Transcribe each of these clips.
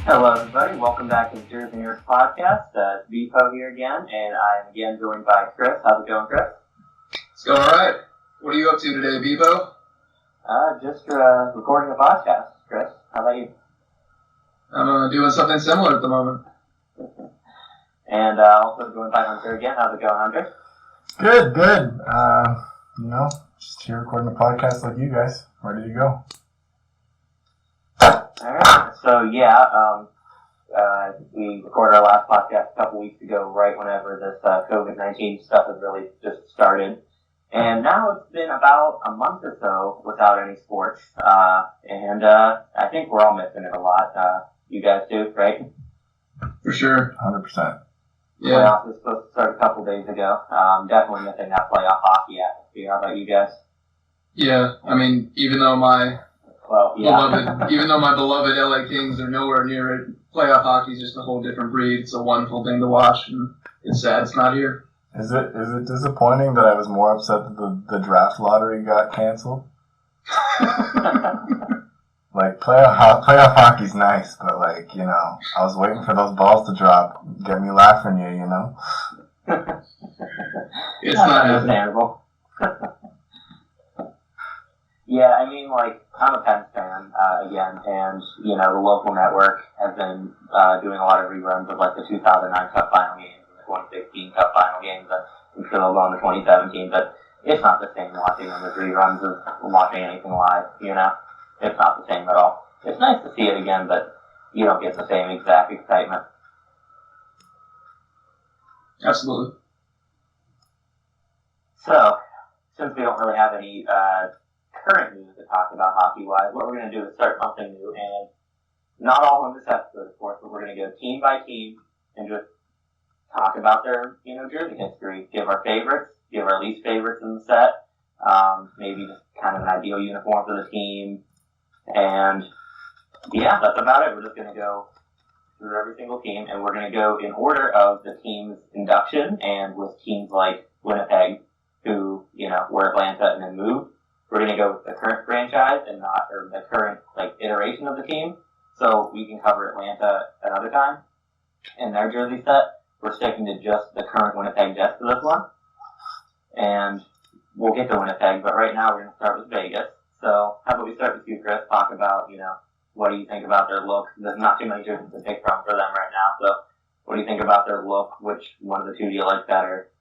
Hello, everybody. Welcome back to the Jersey Nerds Podcast. It's Bpoe here again, and I am again joined by Chris. How's it going, Chris? It's going all right. What are you up to today, Bpoe? Just recording a podcast, Chris. How about you? I'm doing something similar at the moment. And also joined by Hunter again. How's it going, Hunter? Good. Just here recording a podcast like you guys. Ready to go. Alright, so we recorded our last podcast a couple weeks ago, right whenever this COVID-19 stuff has really just started. And now it's been about a month or so without any sports. And I think we're all missing it a lot. You guys too, right? For sure. 100%. Yeah. Playoffs was supposed to start a couple days ago. Definitely missing that playoff hockey atmosphere. How about you guys? Yeah, I mean, even though my beloved LA Kings are nowhere near it, playoff hockey is just a whole different breed. It's a wonderful thing to watch, and it's sad it's not here. Is it disappointing that I was more upset that the draft lottery got canceled? Like, playoff hockey's nice, but, I was waiting for those balls to drop, get me laughing you know? It's not understandable. Yeah, I mean, I'm a Pens fan, again, and, the local network has been doing a lot of reruns of, the 2009 Cup Final games and the 2016 Cup Final games, and I'm sure they'll go on the 2017, but it's not the same watching them as reruns as watching anything live, It's not the same at all. It's nice to see it again, but you don't get the same exact excitement. Absolutely. So, since we don't really have any current news to talk about hockey-wise, what we're going to do is start something new, and not all in this episode, of course, but we're going to go team by team and just talk about their, jersey history, give our favorites, give our least favorites in the set, maybe just kind of an ideal uniform for the team, and yeah, that's about it. We're just going to go through every single team, and we're going to go in order of the team's induction, and with teams like Winnipeg, who, were Atlanta and then moved, we're going to go with the current franchise and not, or the current, iteration of the team, so we can cover Atlanta another time. In their jersey set, we're sticking to just the current Winnipeg Jets for this one, and we'll get to Winnipeg, but right now we're going to start with Vegas. So how about we start with you, Chris, talk about, what do you think about their look? There's not too many jerseys to pick from for them right now, so what do you think about their look? Which one of the two do you like better?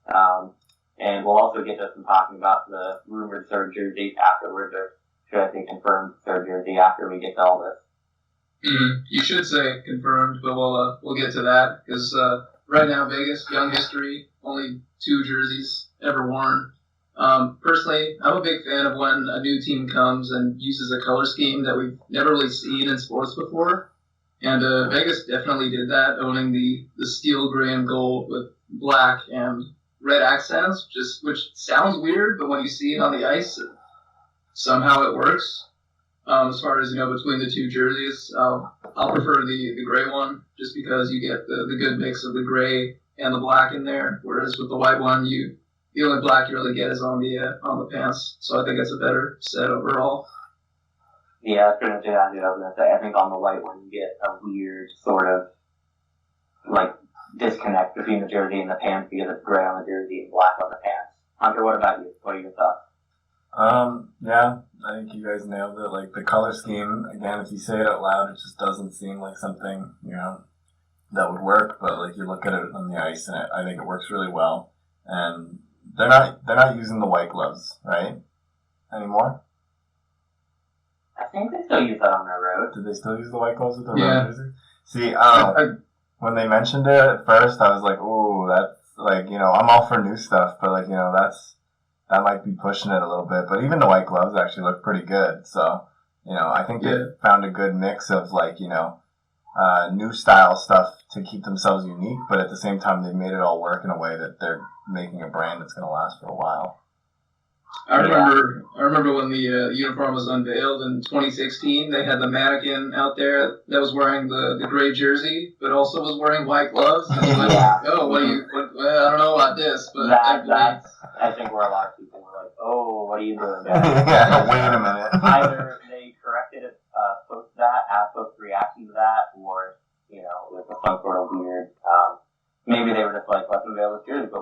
And we'll also get to some talking about the rumored third jersey afterwards, or should I say confirmed third jersey after we get to all this? You should say confirmed, but we'll get to that, because right now Vegas, young history, only 2 jerseys ever worn. Personally, I'm a big fan of when a new team comes and uses a color scheme that we've never really seen in sports before. And Vegas definitely did that, owning the steel gray and gold with black and red accents, which sounds weird, but when you see it on the ice, somehow it works. As far as, between the 2 jerseys, I'll prefer the gray one, just because you get the good mix of the gray and the black in there, whereas with the white one, the only black you really get is on the pants, so I think it's a better set overall. Yeah, that's pretty much it. I was going to say, I think on the white one you get a weird sort of, disconnect between the jersey and the pants because it's gray on the jersey and black on the pants. Hunter, what about you? What are your thoughts? Yeah, I think you guys nailed it. The color scheme, again, if you say it out loud, it just doesn't seem like something, that would work, but, you look at it on the ice, and I think it works really well. And they're not using the white gloves, right? Anymore? I think they still use that on their road. Did they still use the white gloves with their road jersey? See, when they mentioned it at first, I was like, ooh, that's, I'm all for new stuff, but, that might be pushing it a little bit. But even the white gloves actually look pretty good. So, I think they found a good mix of, new style stuff to keep themselves unique, but at the same time, they've made it all work in a way that they're making a brand that's going to last for a while. I remember when the uniform was unveiled in 2016. They had the mannequin out there that was wearing the gray jersey, but also was wearing white gloves. And I was like, oh, I don't know about this, but that's I think where a lot of people were like, oh, what are you doing, guys? Yeah, wait a minute. Either they corrected it post that, post reaction to that, or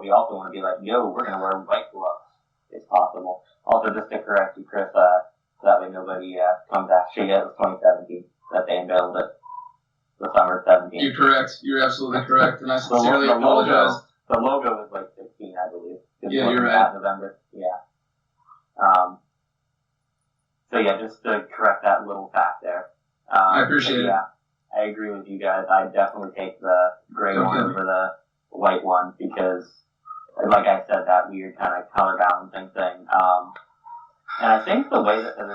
but we also want to be like, yo, we're going to wear white gloves. It's possible. Also, just to correct you, Chris, so that way nobody comes after you. It was 2017 that they unveiled it. The summer of 17. You're correct. You're absolutely correct. And I sincerely apologize. The logo was like 16, I believe. Yeah, you're right. November. Yeah. So yeah, just to correct that little fact there. I appreciate it. Yeah, I agree with you guys. I'd definitely take the gray one over the white one because, like I said, that weird kind of color balancing thing. And I think the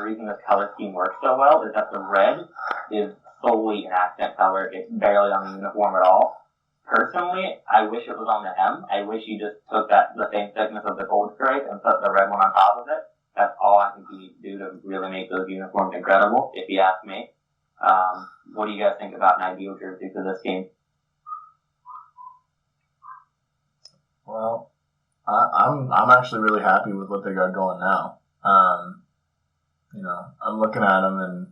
reason this color scheme works so well is that the red is solely an accent color. It's barely on the uniform at all. Personally, I wish it was on the hem. I wish you just took the same thickness of the gold stripe and put the red one on top of it. That's all I think you need to do to really make those uniforms incredible, if you ask me. What do you guys think about an ideal jersey for this game? Well, I'm actually really happy with what they got going now. I'm looking at them and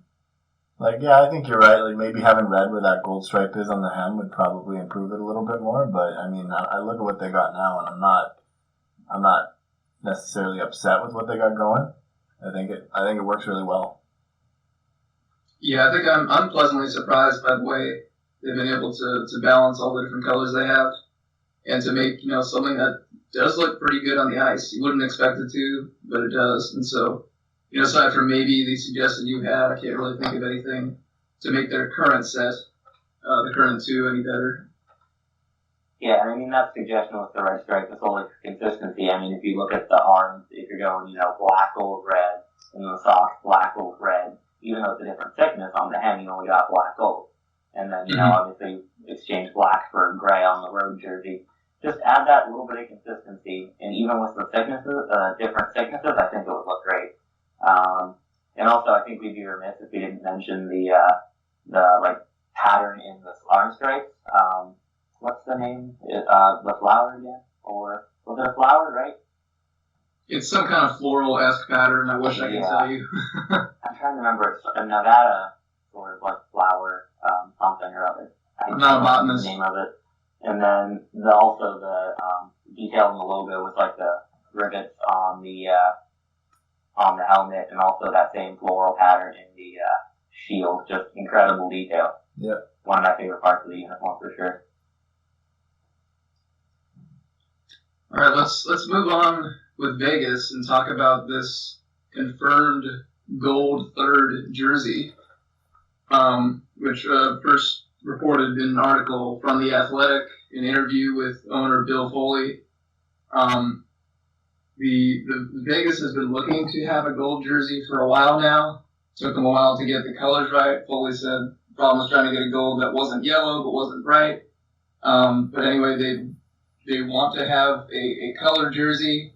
I think you're right. Like maybe having red where that gold stripe is on the hem would probably improve it a little bit more. But I mean, I look at what they got now, and I'm not necessarily upset with what they got going. I think it works really well. Yeah, I think I'm pleasantly surprised by the way they've been able to balance all the different colors they have, and to make something that does look pretty good on the ice. You wouldn't expect it to, but it does. And so, aside from maybe the suggestion you had, I can't really think of anything to make their current set, the current two, any better. Yeah, I mean, that suggestion with the red stripe is only for consistency. I mean, if you look at the arms, if you're going, black, gold, red, and the socks, black, gold, red, even though it's a different thickness on the hem, you only got black, gold. And then, obviously, exchange black for gray on the road jersey. Just add that little bit of consistency, and even with the thicknesses, different thicknesses, I think it would look great. And also, I think we'd be remiss if we didn't mention the pattern in the arm stripes. What's the name? The flower again? Or was it a flower, right? It's some kind of floral-esque pattern. I wish I could tell you. I'm trying to remember. It's a Nevada sort of flower, something or other. I'm not a botanist. The name of it. And then also the detail in the logo with the rivets on the helmet, and also that same floral pattern in the shield. Just incredible detail. Yeah. One of my favorite parts of the uniform for sure. All right, let's move on with Vegas and talk about this confirmed gold third jersey, which first reported in an article from The Athletic, an interview with owner Bill Foley. The Vegas has been looking to have a gold jersey for a while now. Took them a while to get the colors right. Foley said the problem was trying to get a gold that wasn't yellow but wasn't bright. But anyway, they want to have a color jersey.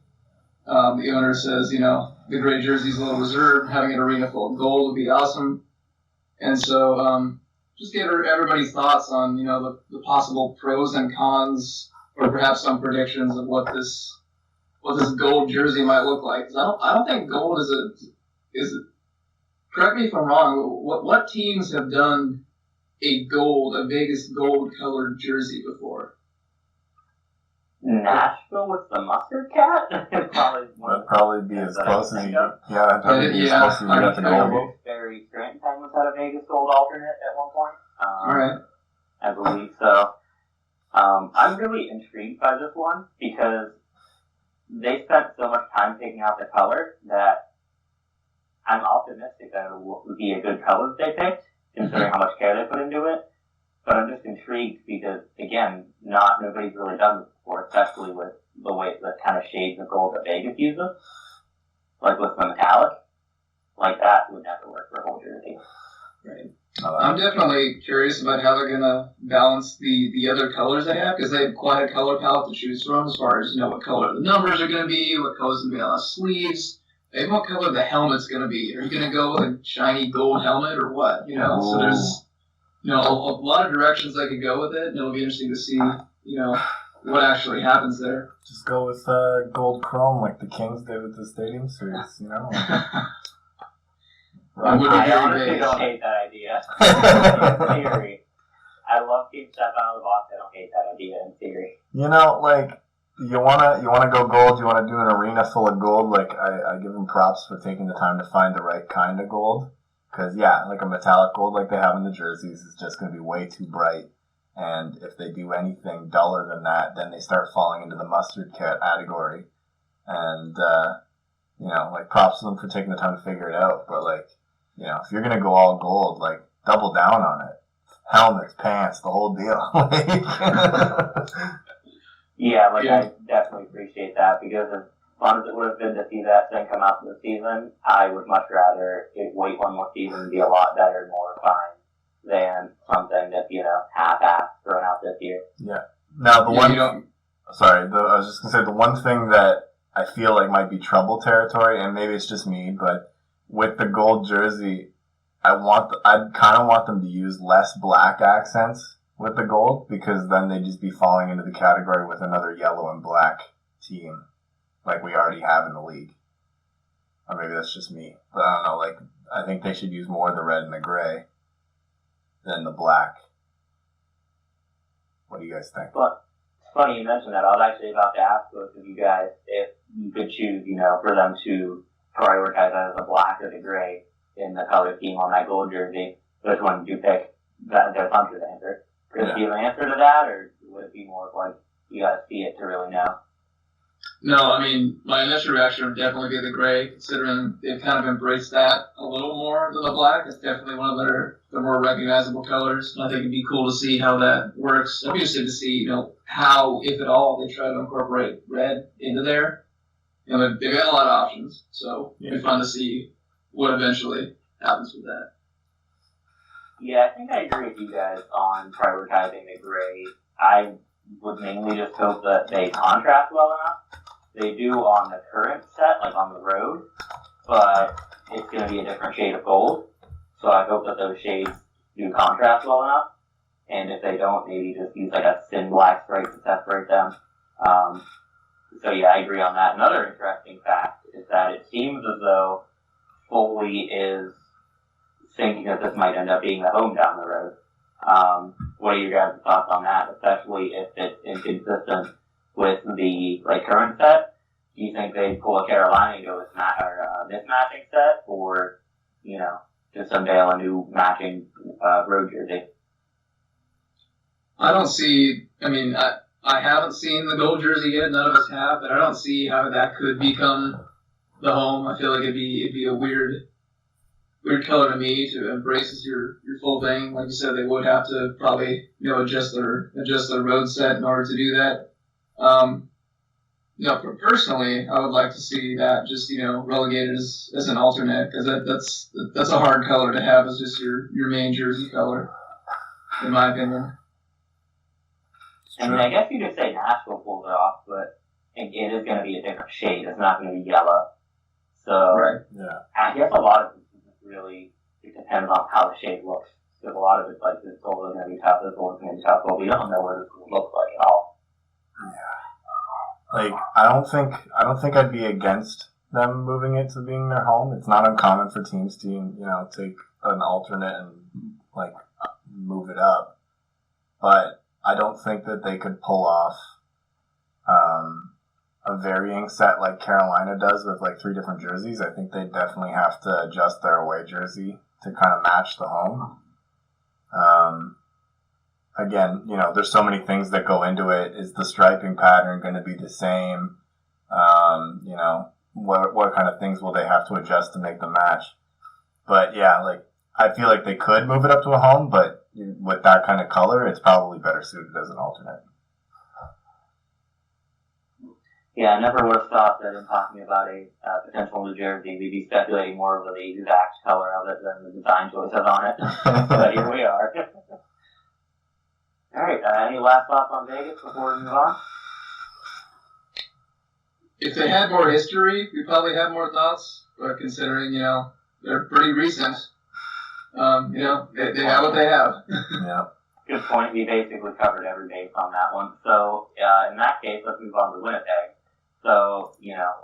The owner says, the gray jersey's a little reserved. Having an arena full of gold would be awesome. And so just get everybody's thoughts on, the possible pros and cons, or perhaps some predictions of what this gold jersey might look like. 'Cause I don't think gold is correct me if I'm wrong. What teams have done a Vegas gold colored jersey before? Nashville with the mustard cat? That'd probably be as close as you get. Yeah, that'd probably be as close as you get to gold. Barry Scranton was had a Vegas gold alternate at one point. Right. I believe so. I'm really intrigued by this one because they spent so much time picking out the color that I'm optimistic that it will be a good color that they picked, considering how much care they put into it. But I'm just intrigued because, again, nobody's really done this before, especially with the kind of shades of gold that Vegas uses. Like with the metallic. Like that would never work for a whole jersey. Right. I'm definitely curious about how they're going to balance the other colors they have, because they have quite a color palette to choose from as far as, what color the numbers are going to be, what color's going to be on the sleeves, maybe what color the helmet's going to be. Are you going to go with a shiny gold helmet or what? So there's, a lot of directions they could go with it, and it'll be interesting to see, what actually happens there. Just go with gold chrome like the Kings did with the Stadium Series, I honestly don't hate that idea. In theory. I love Team Step out of the box. I don't hate that idea in theory. you wanna go gold. You want to do an arena full of gold. Like I give them props for taking the time to find the right kind of gold. Because like a metallic gold like they have in the jerseys is just going to be way too bright. And if they do anything duller than that, then they start falling into the mustard category. And like props to them for taking the time to figure it out. But if you're gonna go all gold, like double down on it. Helmets, pants, the whole deal. Yeah, I definitely appreciate that because as fun as it would have been to see that thing come out for the season, I would much rather it wait one more season and be a lot better and more refined than something that's, half-assed thrown out this year. Yeah. Now, I was just going to say the one thing that I feel like might be trouble territory, and maybe it's just me, but with the gold jersey, I'd kind of want them to use less black accents with the gold because then they'd just be falling into the category with another yellow and black team like we already have in the league. Or maybe that's just me. But I don't know, I think they should use more of the red and the gray than the black. What do you guys think? Well, it's funny you mentioned that. I was actually about to ask both of you guys if you could choose, for them to prioritize either the black or the gray in the color scheme on that gold jersey. Which one did you pick? That's Hunter's answer. Could it be an answer to that, or would it be more like you gotta see it to really know? No, I mean, my initial reaction would definitely be the gray, considering they've kind of embraced that a little more than the black. It's definitely one of their more recognizable colors. And I think it'd be cool to see how that works. I'd be interested to see, how, if at all, they try to incorporate red into there. They've got a lot of options, so it'd be fun to see what eventually happens with that. Yeah, I think I agree with you guys on prioritizing the gray. I would mainly just hope that they contrast well enough. They do on the current set, like on the road, but it's going to be a different shade of gold. So I hope that those shades do contrast well enough. And if they don't, maybe just use a thin black stripe to separate them. So yeah, I agree on that. Another interesting fact is that it seems as though Foley is thinking that this might end up being the home down the road. What are your guys' thoughts on that, especially if it's inconsistent with the current set? Do you think they pull a Carolina and go with mismatching set, or just unveil a new matching road jersey? I don't see. I mean, I haven't seen the gold jersey yet. None of us have, but I don't see how that could become the home. I feel like it'd be a weird color to me to embrace as your full thing. Like you said, they would have to probably adjust their road set in order to do that. Personally, I would like to see that just relegated as an alternate because that's a hard color to have as just your main jersey color, in my opinion. I mean, I guess you could say Nashville pulls it off, but it is going to be a different shade. It's not going to be yellow. So right. Yeah. I guess a lot of really it depends on how the shade looks. Because a lot of it's like this gold is going to be tough, this gold is going to be tough, but we don't know what this looks like at all. Yeah. I don't think I'd be against them moving it to being their home. It's not uncommon for teams to, take an alternate and move it up. But I don't think that they could pull off a varying set like Carolina does with 3 different jerseys. I think they definitely have to adjust their away jersey to kind of match the home. Again, there's so many things that go into it. Is the striping pattern going to be the same? What kind of things will they have to adjust to make the match? But yeah, I feel like they could move it up to a home, but with that kind of color, it's probably better suited as an alternate. Yeah, I never would have thought that in talking about a potential New Jersey, we'd be speculating more over the exact color of it than the design choices on it. But here we are. All right, any last thoughts on Vegas before we move on? If they had more history, we'd probably have more thoughts. But considering, they're pretty recent, they have what they have. Yeah. Good point. We basically covered every base on that one. So in that case, let's move on to Winnipeg. So,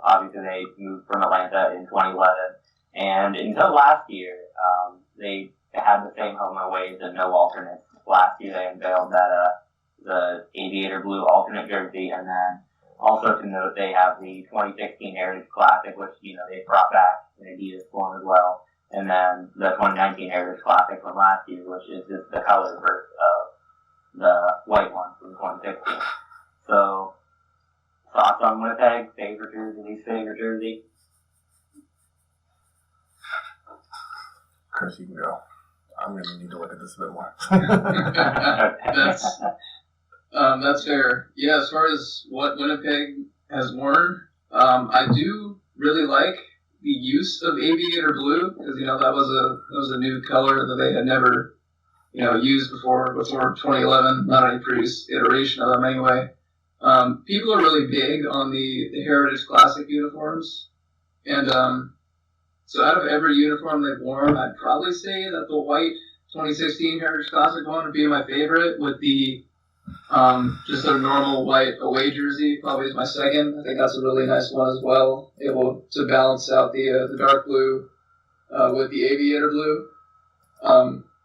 obviously they moved from Atlanta in 2011. And until last year, they had the same home and aways and no alternates. Last year they unveiled that the aviator blue alternate jersey, and then Also to note, they have the 2016 Heritage Classic, which, they brought back in Adidas form as well. And then the 2019 Heritage Classic from last year, which is just the color version of the white one from 2016. So, thoughts on Winnipeg? Favorite jersey, least favorite jersey? Chris, you can go. I'm going to need to look at this a bit more. That's fair. Yeah, as far as what Winnipeg has worn, I do really like the use of aviator blue because that was a new color that they had never used before 2011. Not any previous iteration of them anyway. People are really big on the Heritage Classic uniforms, and so out of every uniform they've worn, I'd probably say that the white 2016 Heritage Classic one would be my favorite, with the just a normal white away jersey probably is my second. I think that's a really nice one as well, able to balance out the dark blue with the aviator blue.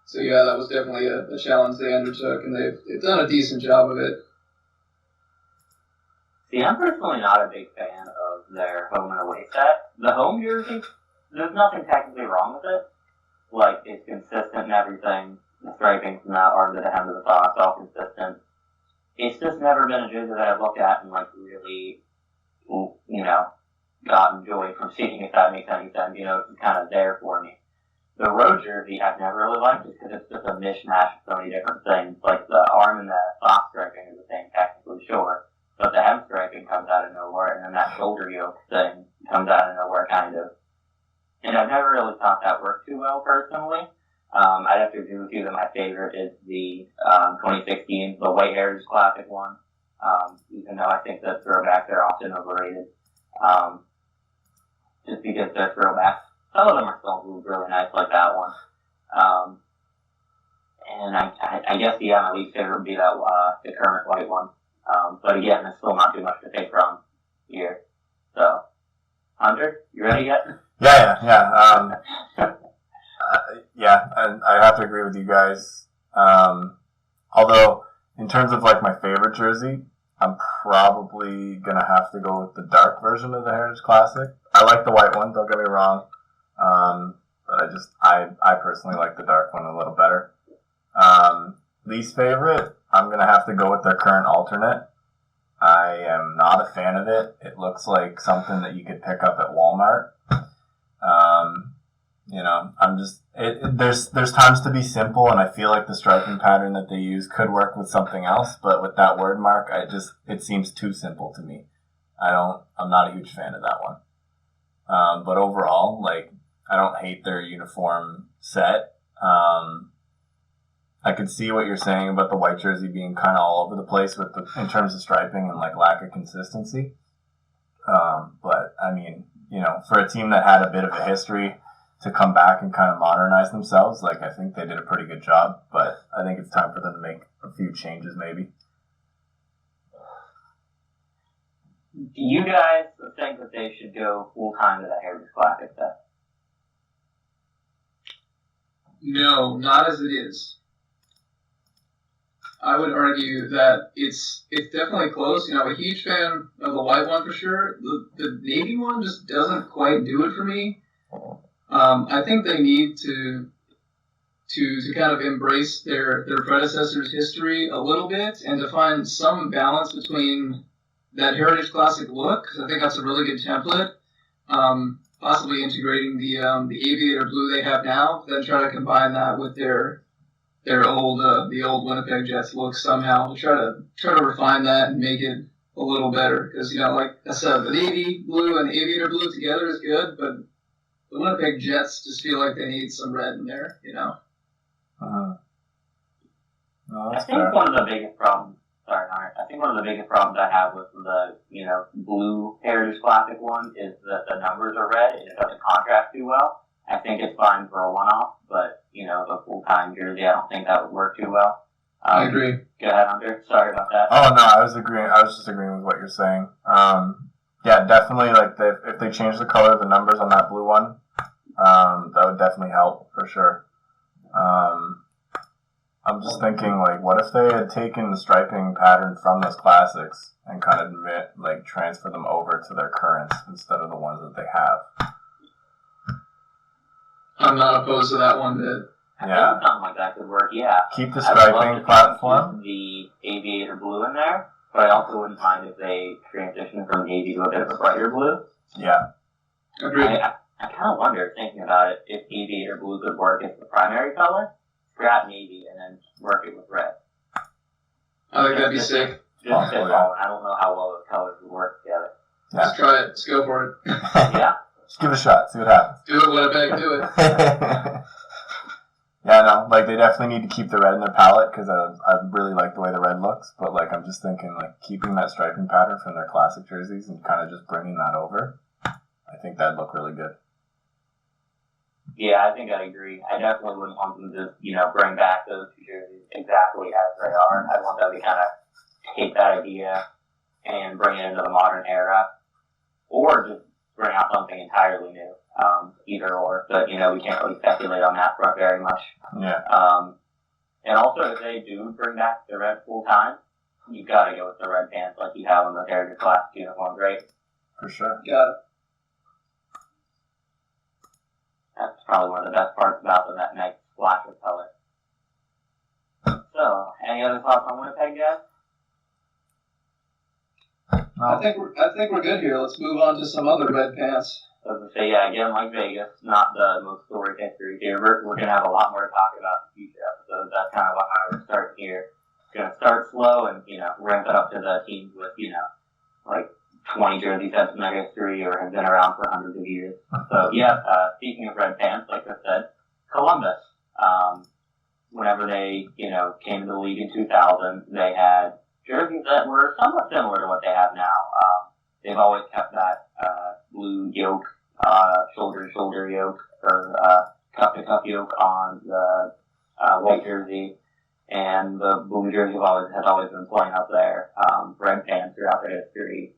So yeah, that was definitely a challenge they undertook, and they've done a decent job of it. See, I'm personally not a big fan of their home and away set. The home jersey, there's nothing technically wrong with it. Like, it's consistent and everything. The striping from that arm to the hem of the socks, all consistent. It's just never been a jersey that I've looked at and, really, gotten joy from seeing, if that makes any sense. It's kind of there for me. The road jersey I've never really liked just because it's just a mishmash of so many different things. Like, the arm and the sock striping are the same technically, sure. But the hem striping comes out of nowhere, and then that shoulder yoke thing comes out of nowhere, kind of. And I've never really thought that worked too well, personally. I'd have to agree with you that my favorite is the 2016, the White Heritage Classic one, even though I think the throwbacks are often overrated. Just because they're throwbacks. Some of them are still really nice, like that one. And I guess, my least favorite would be that the current white one. But again, there's still not too much to take from here. So, Hunter, you ready yet? Yeah. Yeah, and I have to agree with you guys. Although, in terms of my favorite jersey, I'm probably gonna have to go with the dark version of the Heritage Classic. I like the white one, don't get me wrong. But I personally like the dark one a little better. Least favorite, I'm gonna have to go with their current alternate. I am not a fan of it. It looks like something that you could pick up at Walmart. There's times to be simple, and I feel like the striping pattern that they use could work with something else, but with that word mark, it seems too simple to me. I'm not a huge fan of that one. But overall, I don't hate their uniform set. I could see what you're saying about the white jersey being kind of all over the place in terms of striping and lack of consistency. But I mean, for a team that had a bit of a history to come back and kind of modernize themselves, I think they did a pretty good job. But I think it's time for them to make a few changes, maybe. Do you guys think that they should go full time to the Heritage Classic then? No, not as it is. I would argue that it's definitely close. A huge fan of the white one for sure. The navy one just doesn't quite do it for me. I think they need to kind of embrace their predecessor's history a little bit and to find some balance between that Heritage Classic look, because I think that's a really good template. Possibly integrating the aviator blue they have now, then try to combine that with their old the old Winnipeg Jets look somehow. Try to refine that and make it a little better, because like I said, the navy blue and the aviator blue together is good, but the Winnipeg Jets just feel like they need some red in there. No, I that's think fair. one of the biggest problems. Sorry, Hunter. I think one of the biggest problems I have with the blue Heritage Classic one is that the numbers are red and it doesn't contrast too well. I think it's fine for a one-off, but the full-time jersey, I don't think that would work too well. I agree. Go ahead, Hunter. Sorry about that. Oh no, I was just agreeing with what you're saying. Yeah, definitely. If they change the color of the numbers on that blue one, that would definitely help for sure. I'm just thinking, like, what if they had taken the striping pattern from those classics and kind of transfer them over to their currents instead of the ones that they have? I'm not opposed to that one bit. I think something like that could work, yeah. Keep the striping platform. The aviator blue in there, but I also wouldn't mind if they transition from navy to a bit of a brighter blue. Yeah. Agreed. I kind of wonder, thinking about it, if aviator blue could work as the primary color, scrap navy, and then work it with red. I think that'd be sick. Just spitballing. I don't know how well those colors would work together. Yeah. Let's try it. Let's go for it. Yeah. Just give it a shot. See what happens. Do it, Winnipeg. Do it. Yeah, no, like, they definitely need to keep the red in their palette because I really like the way the red looks. But, like, I'm just thinking, like, keeping that striping pattern from their classic jerseys and kind of just bringing that over, I think that'd look really good. Yeah, I think I'd agree. I definitely wouldn't want them to, bring back those two jerseys exactly as they are. I'd want them to kind of take that idea and bring it into the modern era, or just bring out something entirely new. Either or, but we can't really speculate on that front very much. Yeah. And also, if they do bring back the red full time, you've got to go with the red pants like you have on the Heritage Classic uniforms, right? For sure. Got it. That's probably one of the best parts about them, that nice splash of color. So, any other thoughts on Winnipeg, guys? No. I think we're good here. Let's move on to some other red pants. As I say, yeah, again, like Vegas, not the most storied history here. We're going to have a lot more to talk about in future episodes. That's kind of why we're starting here. Going to start slow and, ramp it up to the teams with, like 20 jerseys have some history or have been around for hundreds of years. So, yeah, speaking of red pants, like I said, Columbus, whenever they, came to the league in 2000, they had jerseys that were somewhat similar to what they have now. They've always kept that blue yoke, shoulder-to-shoulder yoke, or cuff-to-cuff yoke on the white jersey, and the blue jersey has always been playing up there. Red pants throughout their history.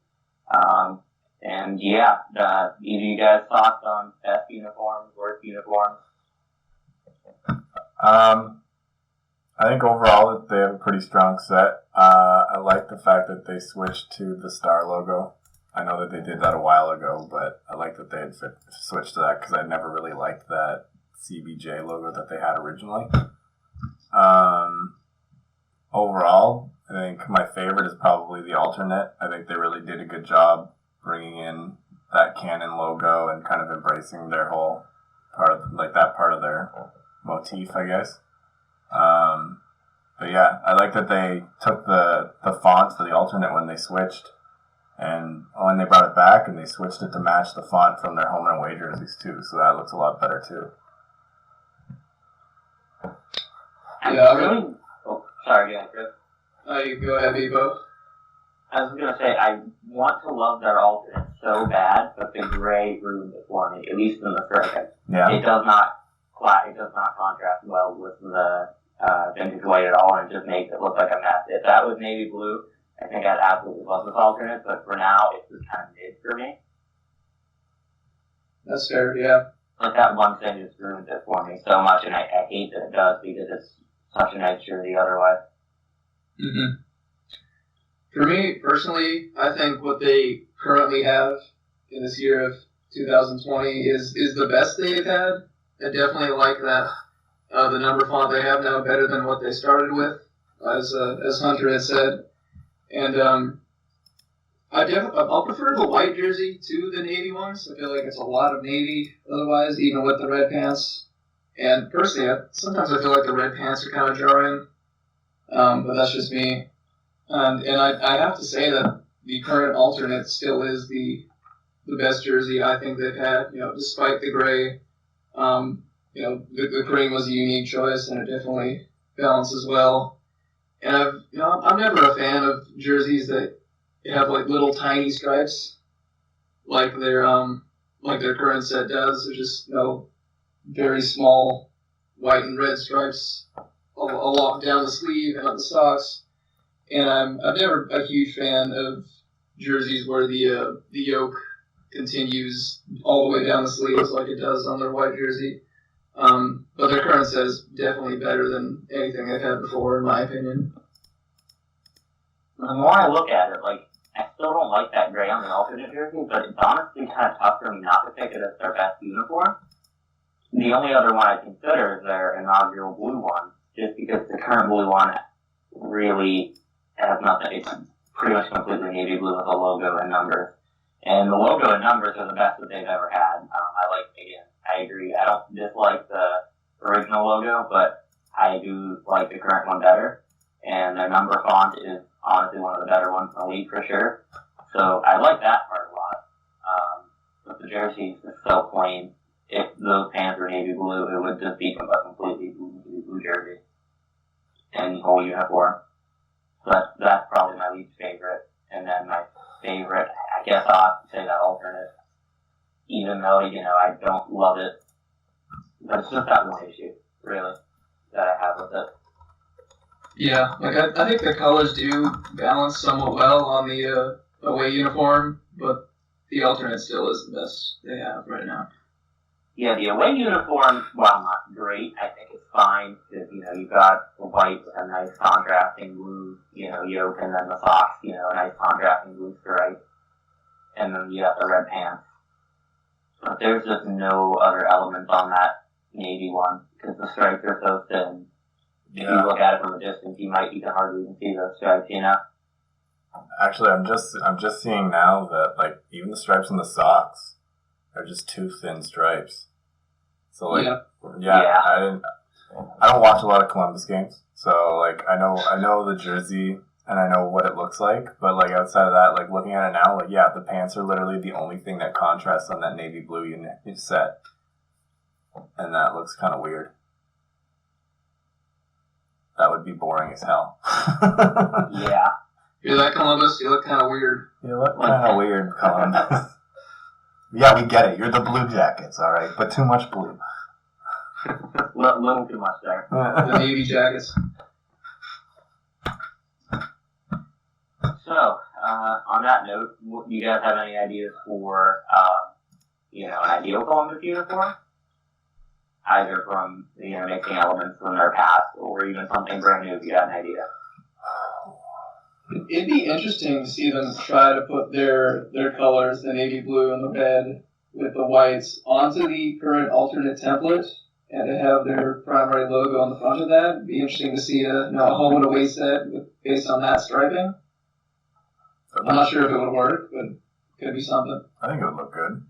And yeah, either you guys thoughts on best uniforms, worst uniforms? I think overall that they have a pretty strong set. I like the fact that they switched to the star logo. I know that they did that a while ago, but I like that they had switched to that because I never really liked that CBJ logo that they had originally. Overall, I think my favorite is probably the alternate. I think they really did a good job bringing in that Canon logo and kind of embracing their whole part of, like, that part of their motif, I guess. But yeah, I like that they took the font for the alternate when they switched, and when they brought it back and they switched it to match the font from their home and away jerseys too, so that looks a lot better too. Yeah, Sorry, yeah, Chris. You go ahead, Bpoe. I was gonna say I want to love their alternate so bad, but the gray ruined it for me, at least in the striping. Yeah. It does not contrast well with the vintage white at all, and it just makes it look like a mess. If that was navy blue, I think I'd absolutely love this alternate, but for now, it's just kind of mid for me. That's fair, yeah. Like, that one thing just ruins it for me so much, and I hate that it does, because it's such a nice jersey otherwise. Mm-hmm. For me, personally, I think what they currently have in this year of 2020 is the best they've had. I definitely like that. The number font they have now better than what they started with, as Hunter had said. And I'll prefer the white jersey to the navy ones. I feel like it's a lot of navy otherwise, even with the red pants. And personally, sometimes I feel like the red pants are kind of jarring, but that's just me. And I have to say that the current alternate still is the best jersey I think they've had. Despite the gray, the cream was a unique choice, and it definitely balances well. And I'm never a fan of jerseys that have like little tiny stripes, like their current set does. They're just very small white and red stripes along down the sleeve and up the socks. And I'm never a huge fan of jerseys where the yoke continues all the way down the sleeves like it does on their white jersey. But their current set is definitely better than anything they've had before, in my opinion. The more I look at it, like, I still don't like that gray on the alternate jersey, but it's honestly kind of tough for me not to pick it as their best uniform. The only other one I consider is their inaugural blue one, just because the current blue one really has nothing. It's pretty much completely navy blue with a logo and numbers. And the logo and numbers are the best that they've ever had. I agree. I don't dislike the original logo, but I do like the current one better. And their number font is honestly one of the better ones in the league for sure. So I like that part a lot. But the jersey is so plain. If those pants were navy blue, it would just be a completely blue jersey and the whole uniform. But that's probably my least favorite. And then my favorite, I guess I'll have to say that alternate. Even though, I don't love it. But it's just that one issue, really, that I have with it. Yeah, like I think the colors do balance somewhat well on the away uniform, but the alternate still is the best they have right now. Yeah, the away uniform, while not great, I think it's fine because, you've got the white with a nice contrasting blue, yoke, and then the socks, a nice contrasting blue stripe. And then you have the red pants. But there's just no other elements on that navy one because the stripes are so thin. If you look at it from a distance, you can hardly even see those stripes, Actually, I'm just seeing now that, like, even the stripes on the socks are just two thin stripes. So, like, I don't watch a lot of Columbus games, so, like, I know the jersey and I know what it looks like, but, like, outside of that, like, looking at it now, like, yeah, the pants are literally the only thing that contrasts on that navy blue set, and that looks kind of weird. That would be boring as hell. Yeah. You're that Columbus, you look kind of weird. You look kind of weird, Columbus. Yeah, we get it. You're the Blue Jackets, all right, but too much blue. Little too much there. The Navy Jackets. So, on that note, do you guys have any ideas for, an ideal Columbus uniform? Either from, mixing elements from their past or even something brand new if you have an idea. It'd be interesting to see them try to put their colors, the navy blue and the red with the whites, onto the current alternate template and to have their primary logo on the front of that. It'd be interesting to see a home and away set based on that striping. I'm not sure if it would work, but it could be something. I think it would look good.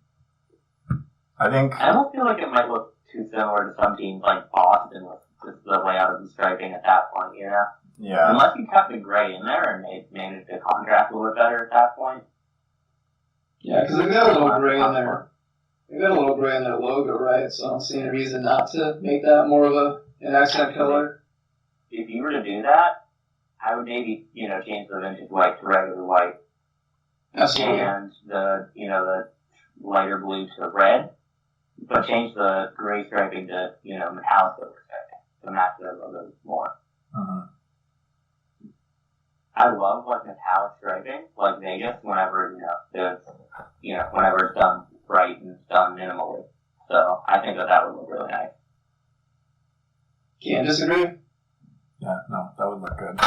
I almost feel like it might look too similar to some teams like Boston with just the layout of the striping at that point, Yeah. Unless you kept the gray in there and they managed to contrast a little bit better at that point. Yeah, because they've got a little gray in there. They've got a little gray in their logo, right? So I don't see any reason not to make that more of an accent color. If you were to do that, I would maybe, change the vintage white to regular white. Absolutely. And the lighter blue to red. But change the gray striping to, metallic silver striping to match their logo more. Uh-huh. I love metallic striping, like Vegas, whenever whenever it's done right and it's done minimally. So I think that would look really nice. Can't disagree. Yeah, no, that would look good.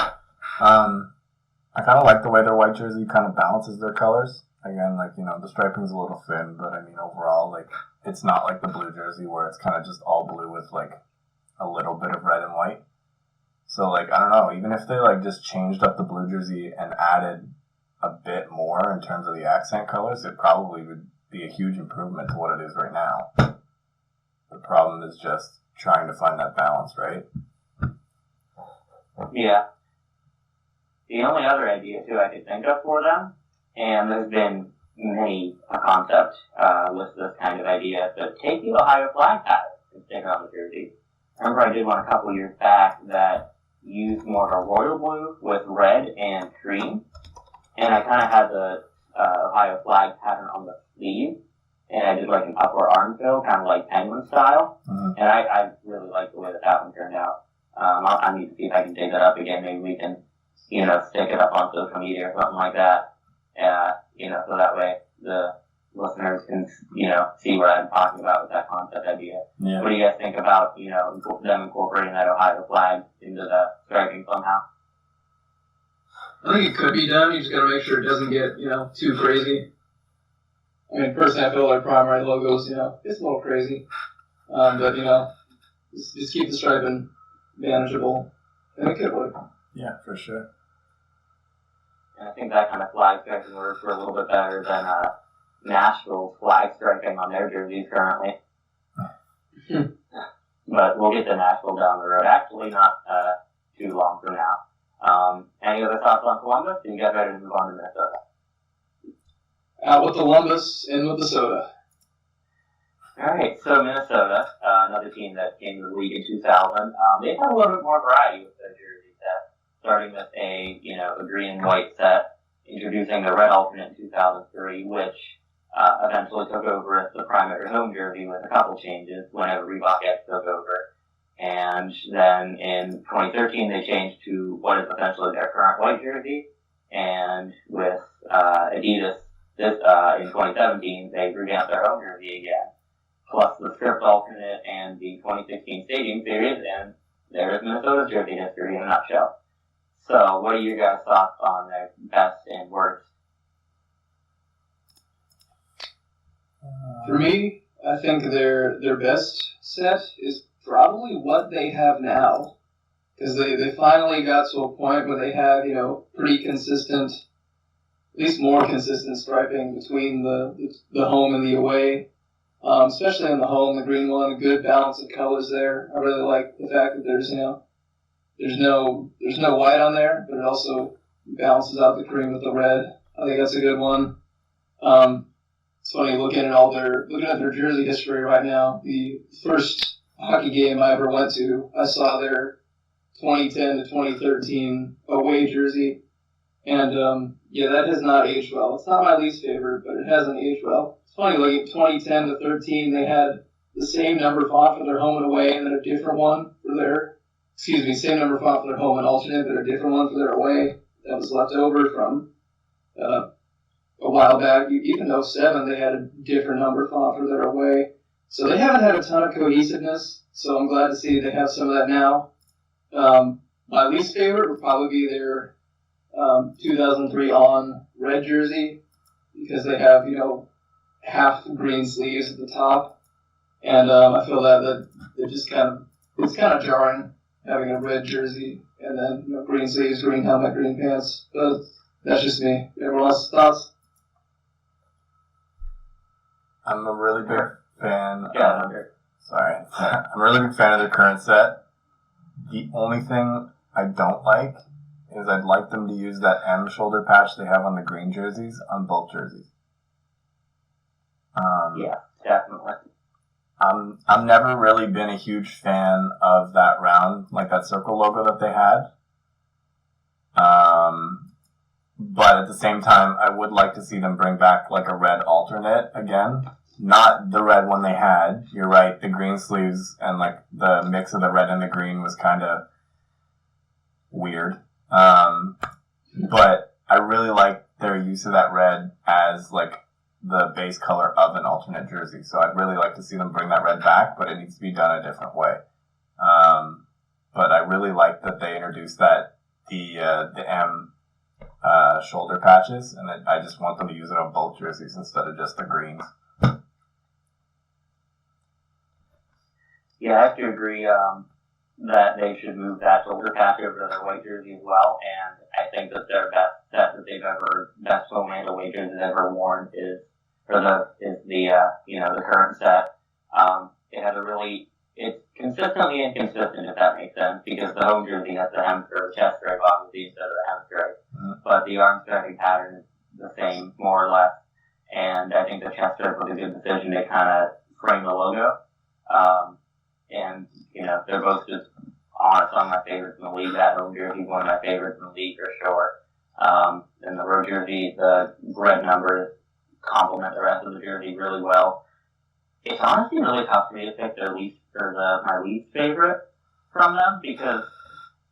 I kind of like the way their white jersey kind of balances their colors. Again, the striping's a little thin, but overall, it's not like the blue jersey where it's kind of just all blue with a little bit of red and white. So I don't know, even if they just changed up the blue jersey and added a bit more in terms of the accent colors, it probably would be a huge improvement to what it is right now. The problem is just trying to find that balance, right? Yeah. The only other idea too I could think of for them, and there's been many a concept with this kind of idea, but take the Ohio flag pattern and stick it on the jersey. I remember I did one a couple years back that used more of a royal blue with red and cream, and I kind of had the Ohio flag pattern on the sleeve, and I did an upper arm fill, kind of like penguin style, and I really like the way that one turned out. I need to see if I can dig that up again. Maybe we can, stick it up on social media or something like that. So that way the listeners can, see what I'm talking about with that concept idea. Yeah. What do you guys think about, them incorporating that Ohio flag into the striping somehow? I think it could be done. You just got to make sure it doesn't get, too crazy. I mean, personally, I feel like primary logos, it's a little crazy. But, just keep the striping manageable. And it could work. Yeah, for sure. And I think that kind of flag striping works for a little bit better than Nashville's flag striping on their jerseys currently. But we'll get to Nashville down the road. Actually, not too long from now. Any other thoughts on Columbus? And you guys ready to move on to Minnesota? Out with Columbus, in with the soda. All right, so Minnesota, another team that came to the league in 2000. They've had a little bit more variety with their jersey set, starting with a green and white set, introducing the red alternate in 2003, which eventually took over as the primary home jersey with a couple changes whenever Reebok X took over. And then in 2013, they changed to what is essentially their current white jersey. And with Adidas, in 2017, they revamped their home jersey again, plus the script alternate and the 2016 Stadium Series, and there's Minnesota's jersey history in a nutshell. So, what are your guys' thoughts on their best and worst? For me, I think their best set is probably what they have now. Because they finally got to a point where they have, pretty consistent, at least more consistent striping between the home and the away. Especially on the home, the green one, a good balance of colors there. I really like the fact that there's no white on there, but it also balances out the cream with the red. I think that's a good one. It's funny looking at their jersey history right now. The first hockey game I ever went to, I saw their 2010 to 2013 away jersey, and that has not aged well. It's not my least favorite, but it hasn't aged well. It's funny looking at 2010 to 13, they had the same number font for their home and away, and then a different one for their same number font for their home and alternate, but a different one for their away that was left over from a while back. Even though 07, they had a different number font for their away. So they haven't had a ton of cohesiveness, so I'm glad to see they have some of that now. My least favorite would probably be their 2003 on red jersey, because they have, half green sleeves at the top. And I feel that it's kind of jarring having a red jersey and then green sleeves, green helmet, green pants. But that's just me. Everyone else's thoughts? I'm a really big fan. I'm a really big fan of their current set. The only thing I don't like is I'd like them to use that M shoulder patch they have on the green jerseys on both jerseys. Yeah, definitely. I've never really been a huge fan of that round, like that circle logo that they had. But at the same time, I would like to see them bring back like a red alternate again. Not the red one they had. You're right, the green sleeves and like the mix of the red and the green was kind of weird. But I really like their use of that red as like the base color of an alternate jersey. So I'd really like to see them bring that red back, but it needs to be done a different way. But I really like that they introduced the M shoulder patches, and I just want them to use it on both jerseys instead of just the greens. Yeah, I have to agree that they should move that shoulder patch over to their white jersey as well, and I think that their best home and away jersey they've ever worn is the current set. It's consistently inconsistent, if that makes sense, because the home jersey has the hem or the chest stripe obviously instead of the hem stripe, but the arm striping pattern is the same more or less, and I think the chest stripe was a good decision to kind of frame the logo. And they're both just honest on my favorites in the league. That home jersey is one of my favorites in the league for sure. And the road jersey, the red numbers complement the rest of the jersey really well. It's honestly really tough for me to pick my least favorite from them, because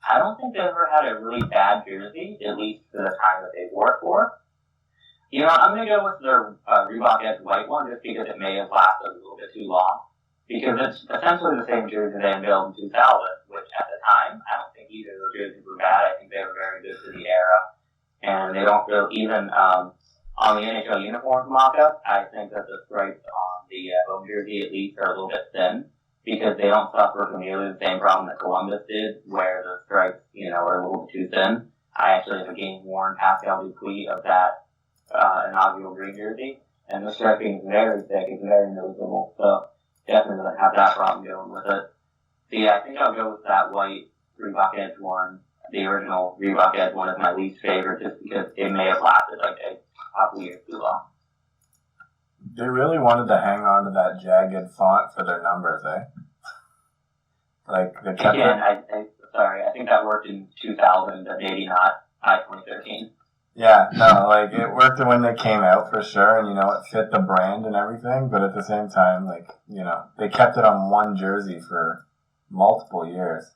I don't think they ever had a really bad jersey, at least for the time that they wore it for. You know, I'm going to go with the Reebok Edge white one just because it may have lasted a little bit too long. Because it's essentially the same jersey they unveiled in 2000, which at the time, I don't think either of those jerseys were bad. I think they were very good for the era. And they don't feel, even on the NHL uniform mock-up, I think that the stripes on the home jersey at least are a little bit thin because they don't suffer from nearly the same problem that Columbus did, where the stripes, you know, are a little bit too thin. I actually have a game-worn Pascal Dupuis of that inaugural green jersey, and the striping is very thick, it's very noticeable, so definitely doesn't have that problem going with it. So yeah, I think I'll go with that white Reebok Edge one. The original Reebok Edge one is my least favorite just because it may have lasted like a couple years too long. They really wanted to hang on to that jagged font for their numbers, eh? Like, they kept Sorry, I think that worked in 2000, but maybe not 2013. Yeah, no, like, it worked when they came out for sure, and, you know, it fit the brand and everything, but at the same time, like, you know, they kept it on one jersey for multiple years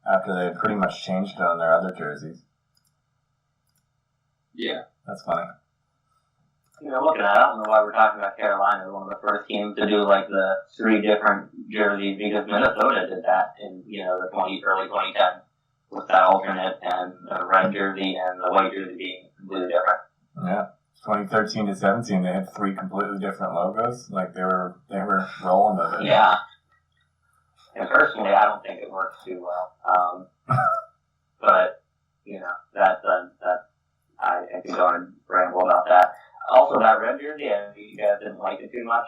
after they had pretty much changed it on their other jerseys. Yeah. That's funny. You know, looking at it, I don't know why we're talking about Carolina, one of the first teams to do, like, the 3 different jerseys, because Minnesota did that in, you know, the early 2010s. With that alternate and the red jersey and the white jersey being completely different. Yeah. 2013 to 17, they had 3 completely different logos. Like, they were rolling with it. Yeah. And personally, I don't think it works too well. But, you know, I could go on and ramble about that. Also, that red jersey, I know you guys didn't like it too much.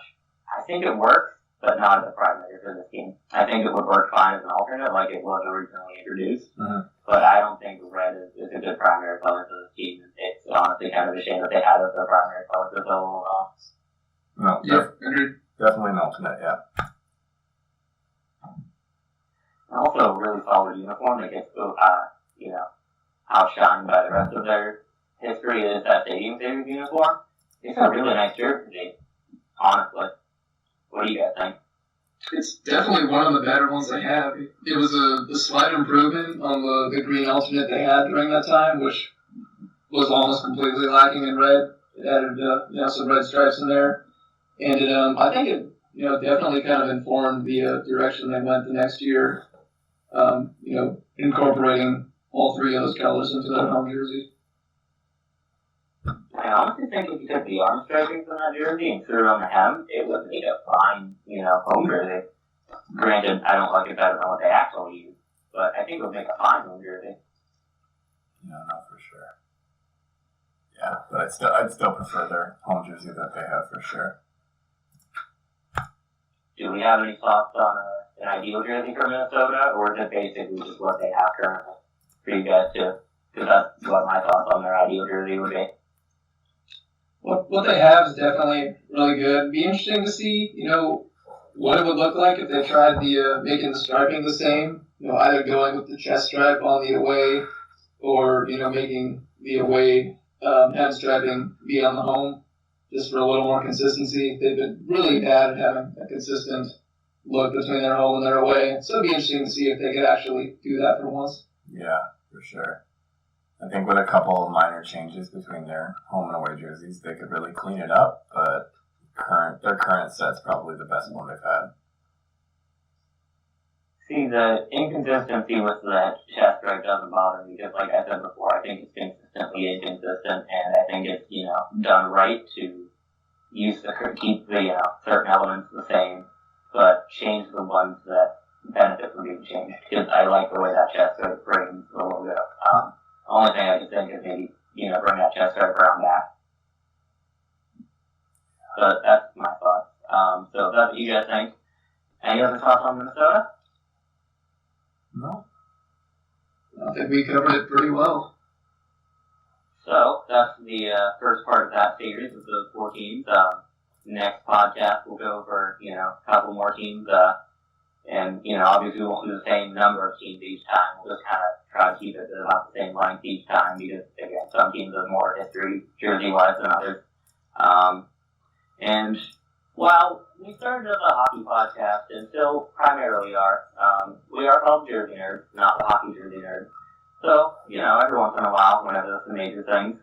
I think it works, but not as a primary for this team. I think it would work fine as an alternate, like it was originally introduced. Mm-hmm. But I don't think red is a good primary color for this team. It's honestly kind of a shame that they had it as a primary color for so long. No, Yeah, agreed. Definitely an alternate, yeah. Also, a really solid uniform that gets, you know, outshined by the rest of their history is that Stadium Series uniform. It's a really nice jersey, honestly. What do you guys think? It's definitely one of the better ones they have. It was a slight improvement on the green alternate they had during that time, which was almost completely lacking in red. It added you know, some red stripes in there, and it I think it, you know, definitely kind of informed the direction they went the next year. You know, incorporating all 3 of those colors into their home jersey. I honestly think if you took the arm striping from that jersey and threw it on the hem, it would make a fine, you know, home jersey. Granted, I don't like it better than what they actually use, but I think it would make a fine home jersey. Yeah, no, for sure. Yeah, but I'd still prefer their home jersey that they have for sure. Do we have any thoughts on an ideal jersey for Minnesota, or is it basically just what they have currently for you guys too? Because that's what my thoughts on their ideal jersey would be. What they have is definitely really good. Be interesting to see, you know, what it would look like if they tried the making the striping the same. You know, either going with the chest stripe on the away, or you know, making the away hem striping be on the home, just for a little more consistency. They've been really bad at having a consistent look between their home and their away. So it'd be interesting to see if they could actually do that for once. Yeah, for sure. I think with a couple of minor changes between their home and away jerseys, they could really clean it up, but their current set's probably the best one they've had. See, the inconsistency with the chest stripe doesn't bother me because, like I said before, I think it's consistently inconsistent, and I think it's, you know, done right to keep the certain elements the same, but change the ones that benefit from being changed. Because I like the way that chest stripe brings the logo. Only thing I could think is maybe, you know, bring that chest stripe around back. But that's my thoughts. So that's what you guys think. Any other thoughts on Minnesota? No. I think we covered it pretty well. So that's the first part of that series of those 4 teams. Next podcast we'll go over, you know, a couple more teams. And, you know, obviously we won't do the same number of teams each time. We'll just kind of try to keep it at about the same length each time because, again, some teams have more history jersey-wise than others. And while we started as a hockey podcast and still primarily are, we are called jersey nerds, not the hockey jersey nerds. So, you know, every once in a while, whenever there's some major things,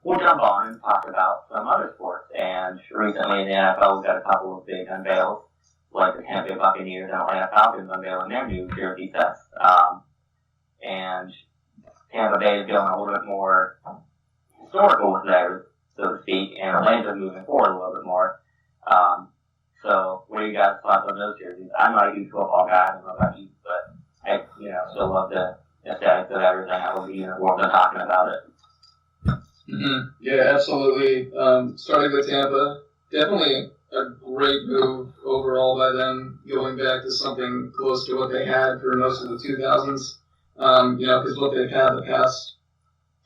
we'll jump on and talk about some other sports. And recently in the NFL, we've got a couple of big unveils, like the Tampa Bay Buccaneers and Atlanta Falcons unveiling their new jersey sets. And Tampa Bay is going a little bit more historical with theirs, so to speak, and Atlanta's moving forward a little bit more. So what are you guys' thoughts on those jerseys? I'm not a huge football guy, I don't know about you, but I still love the aesthetics of everything. I love the uniforms and talking about it. Mm-hmm. Yeah, absolutely. Starting with Tampa, definitely a great move overall by them, going back to something close to what they had for most of the 2000s. Because what they've had the past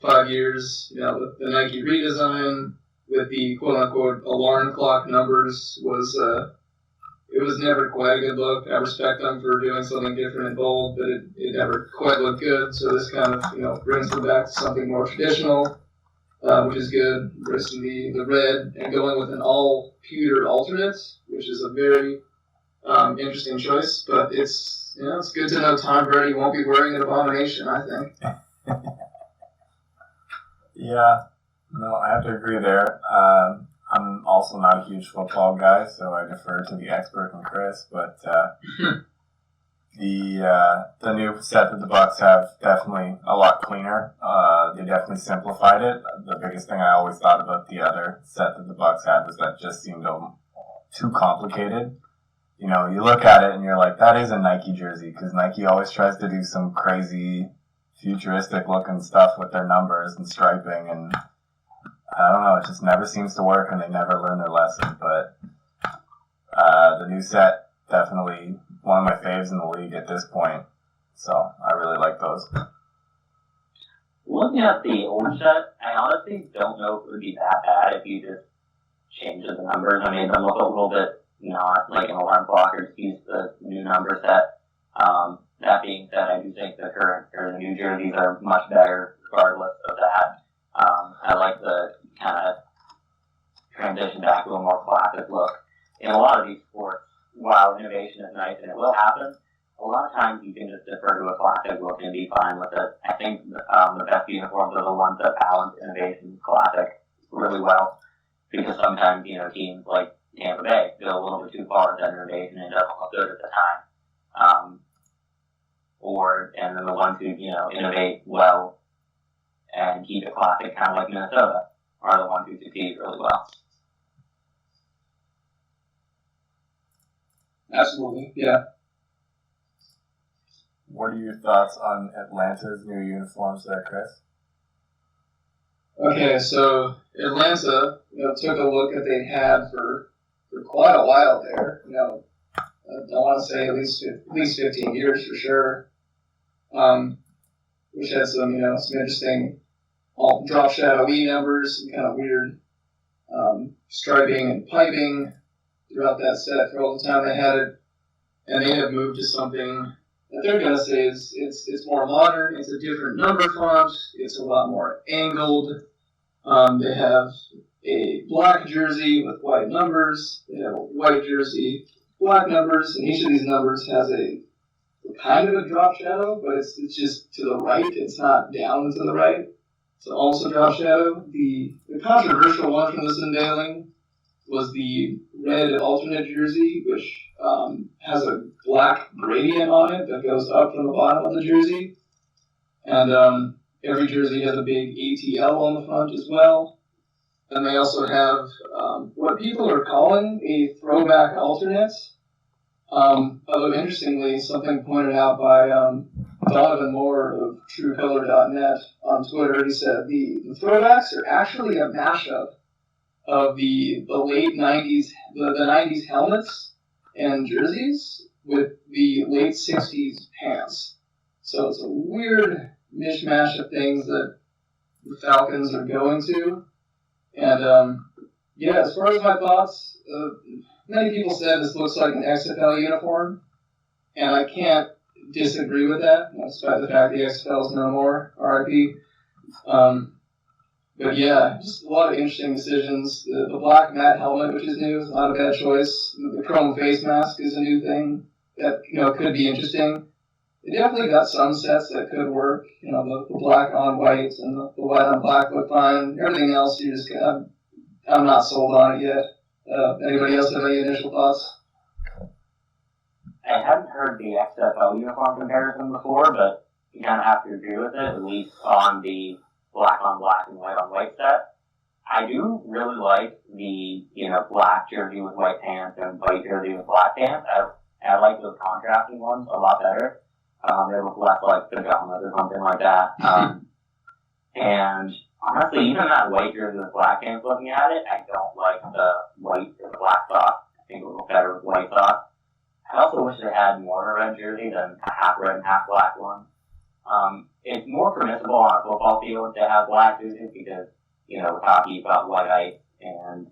5 years, with the Nike redesign, with the quote-unquote alarm clock numbers, it was never quite a good look. I respect them for doing something different and bold, but it never quite looked good. So this kind of, brings them back to something more traditional, which is good. Embracing the red and going with an all pewter alternate, which is a very interesting choice. But it's good to know Tom Brady won't be wearing an abomination, I think. Yeah, no, I have to agree there. I'm also not a huge football guy, so I defer to the expert in Chris. But the new set that the Bucs have definitely a lot cleaner. They definitely simplified it. The biggest thing I always thought about the other set that the Bucs had was that it just seemed too complicated. You look at it and you're like, that is a Nike jersey, because Nike always tries to do some crazy futuristic looking stuff with their numbers and striping, and I don't know, it just never seems to work and they never learn their lesson. But the new set, definitely one of my faves in the league at this point, so I really like those. Looking at the old set, I honestly don't know if it would be that bad if you just changed the numbers. I made them look a little bit not like an alarm clock, or just use the new number set. That being said, I do think the new jerseys are much better regardless of that. I like the kind of transition back to a more classic look. In a lot of these sports, while innovation is nice and it will happen, a lot of times you can just defer to a classic look and be fine with it. I think the best uniforms are the ones that balance innovation and classic really well, because sometimes, teams like Tampa Bay go a little bit too far with that innovation and it doesn't look good at the time. And then the ones who, innovate well and keep it classic, kind of like Minnesota, are the ones who succeed really well. Absolutely, yeah. What are your thoughts on Atlanta's new uniforms there, Chris? Okay, so Atlanta, took a look that they had for quite a while there. I want to say at least 15 years for sure. Which had some interesting drop shadowy numbers, some kind of weird striping and piping throughout that set for all the time they had it. And they have moved to something that they're going to say is it's more modern, it's a different number font, it's a lot more angled. They have a black jersey with white numbers, they have a white jersey, black numbers, and each of these numbers has a kind of a drop shadow, but it's just to the right, it's not down to the right. So also drop shadow. The controversial one from this unveiling was the red alternate jersey, which has a black gradient on it that goes up from the bottom of the jersey. And every jersey has a big ATL on the front as well. And they also have what people are calling a throwback alternate. Although interestingly, something pointed out by Donovan Moore of TrueColor.net on Twitter, he said the throwbacks are actually a mashup of the late 90s, the 90s helmets and jerseys with the late 60s pants. So it's a weird mishmash of things that the Falcons are going to. And as far as my thoughts, many people said this looks like an XFL uniform, and I can't disagree with that, despite the fact the XFL is no more, RIP. But yeah, just a lot of interesting decisions. The black matte helmet, which is new, is not a bad choice. The chrome face mask is a new thing that could be interesting. They definitely got some sets that could work. You know, the black on white and the white on black look fine. Everything else, I'm not sold on it yet. Anybody else have any initial thoughts? I hadn't heard the XFL uniform comparison before, but you kind of have to agree with it, at least on the black on black and white on white set. I do really like the, black jersey with white pants and white jersey with black pants. I like those contrasting ones a lot better. They look less like pajamas or something like that. And honestly, even that white jersey with black pants, looking at it, I don't like the white or the black socks. I think it would look better with white socks. I also wish they had more of a red jersey than a half red and half black one. It's more permissible on a football field to have black jerseys because, with hockey, you've got white ice and,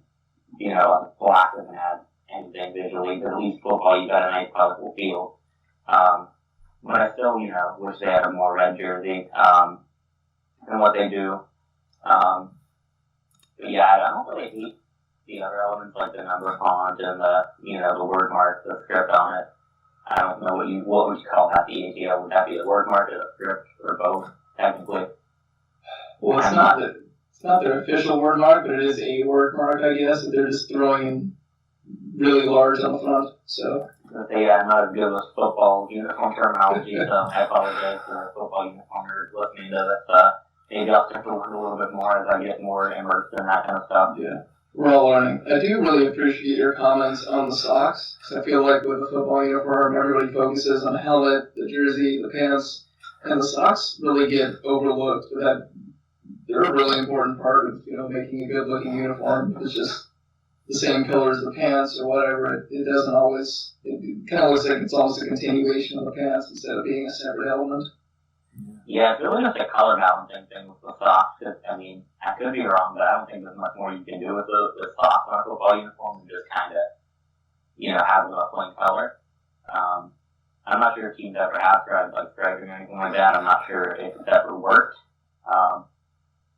black doesn't have anything visually, but at least football, you've got a nice colorful field. But I still, wish they had a more red jersey, than what they do. But yeah, I don't really hate the other elements like the number font and the word mark, the script on it. I don't know what would you call that, the ATL? Would that be a word mark or a script or both, technically? Well, it's not their official word mark, but it is a word mark, I guess, that they're just throwing in really large on the front, so. I'm not as good with football uniform terminology, so I apologize for football uniformers listening to this. Maybe I'll stick to it a little bit more as I get more immersed in that kind of stuff. Yeah, we're all learning. I do really appreciate your comments on the socks, because I feel like with the football uniform, everybody focuses on the helmet, the jersey, the pants, and the socks really get overlooked. But they're a really important part of, making a good-looking uniform. It's just the same color as the pants or whatever. It doesn't always, it kind of looks like it's almost a continuation of the pants instead of being a separate element. Yeah, it's really just a color balancing thing with the socks. I could be wrong, but I don't think there's much more you can do with the socks on a football uniform than just kind of, have them a plain color. I'm not sure if teams ever have tried like striping or anything like that. I'm not sure if it's ever worked.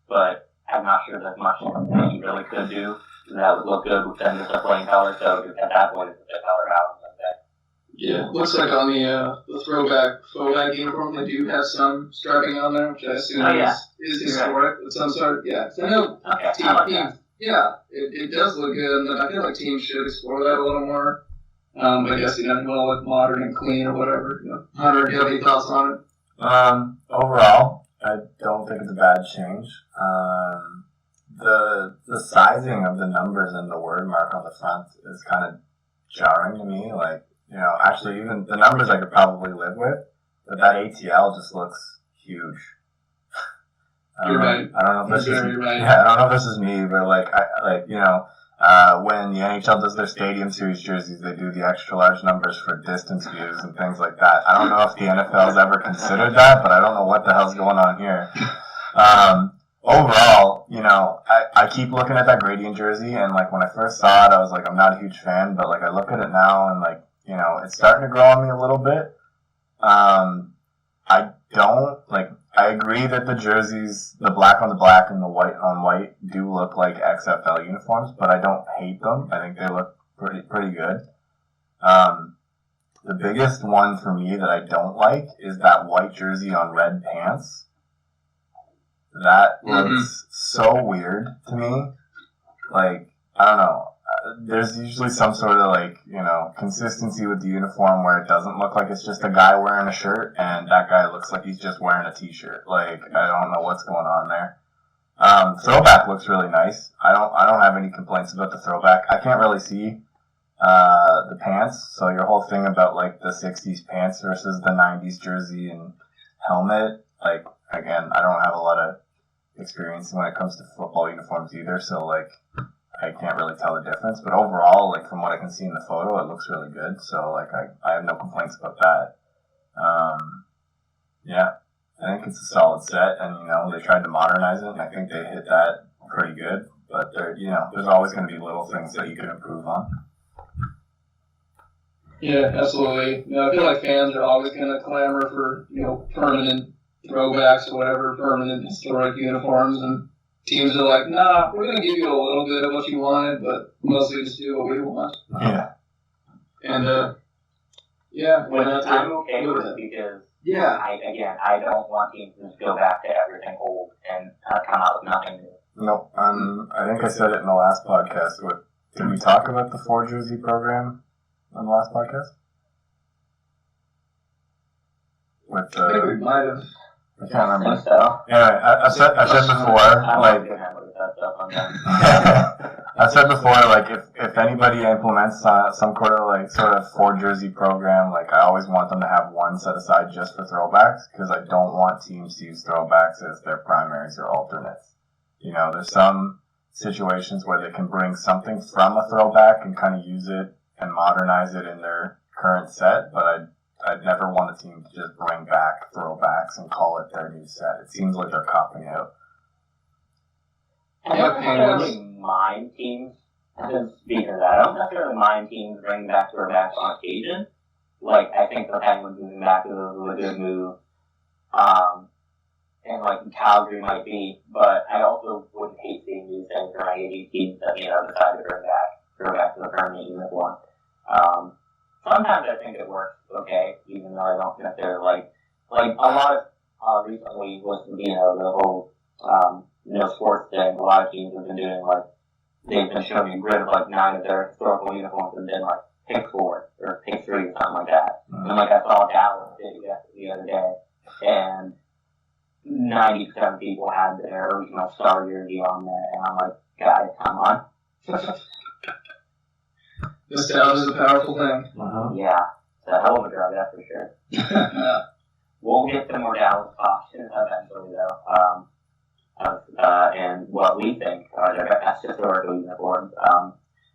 But I'm not sure there's much that you really could do that would look good with them just a plain color. So at that point, it's a color balance. Yeah, looks like on the throwback uniform, they do have some striping on there, which I assume is historic of some sort. Yeah, so I know teams. Yeah, it does look good, and I feel like teams should explore that a little more. I guess you want to look modern and clean or whatever. Hunter, do you have any thoughts on it? Overall, I don't think it's a bad change. The sizing of the numbers and the word mark on the front is kind of jarring to me. Like, actually, even the numbers I could probably live with, but that ATL just looks huge. You're right. I don't know if this is right. Yeah, I don't know if this is me, but when the NHL does their Stadium Series jerseys, they do the extra large numbers for distance views and things like that. I don't know if the NFL's ever considered that, but I don't know what the hell's going on here. Overall, I keep looking at that gradient jersey, and like when I first saw it, I was like, I'm not a huge fan, but like I look at it now and like, it's starting to grow on me a little bit. I agree that the jerseys, the black on the black and the white on white, do look like XFL uniforms, but I don't hate them. I think they look pretty good. The biggest one for me that I don't like is that white jersey on red pants. That looks so weird to me. Like, I don't know. There's usually some sort of consistency with the uniform where it doesn't look like it's just a guy wearing a shirt and that guy looks like he's just wearing a t-shirt. Like, I don't know what's going on there. Throwback looks really nice. I don't have any complaints about the throwback. I can't really see the pants, so your whole thing about like the 60s pants versus the 90s jersey and helmet, like, again, I don't have a lot of experience when it comes to football uniforms either, so like I can't really tell the difference, but overall, like from what I can see in the photo, it looks really good. So like I have no complaints about that. I think it's a solid set, and they tried to modernize it, and I think they hit that pretty good. But there's always going to be little things that you can improve on. Yeah, absolutely. I feel like fans are always going to clamor for permanent throwbacks or whatever, permanent historic uniforms, and teams are like, nah, we're going to give you a little bit of what you wanted, but mostly just do what we want. Yeah. And, I'm okay with it because, Yeah. I don't want teams to just go back to everything old and come out with nothing new. Nope. I think I said it in the last podcast. Did we talk about the 4 jersey program on the last podcast? I think we might have. I can't remember. I think so. Anyway, I said before, like, I've said before, like, if anybody implements some sort of 4 jersey program, like, I always want them to have one set aside just for throwbacks, because I don't want teams to use throwbacks as their primaries or alternates. You know, there's some situations where they can bring something from a throwback and kind of use it and modernize it in their current set, but I'd never want a team to just bring back throwbacks and call it their new set. It seems like they're copying out. I don't necessarily mind teams, speaking of that, I don't necessarily mind teams bringing back throwbacks on occasion. Like, I think the Penguins moving back is a good move. And like Calgary might be, but I also wouldn't hate seeing these things for my 80 teams that, decide to bring back to the permanent uniform. Sometimes I think it works okay, even though I don't necessarily like a lot of, recently was, the whole, sports thing. A lot of teams have been doing, they've been showing a grid of, 9 of their historical uniforms and then, pick 4 or pick 3 or something like that. Mm-hmm. And, I saw Dallas did it the other day, and 90% of people had their original star jersey on there, and I'm like, guys, come on. Nostalgia is a powerful thing. Yeah, it's a hell of a drug, that's for sure. We'll get to more Dallas talk eventually, though. And what we think are their best historical uniforms.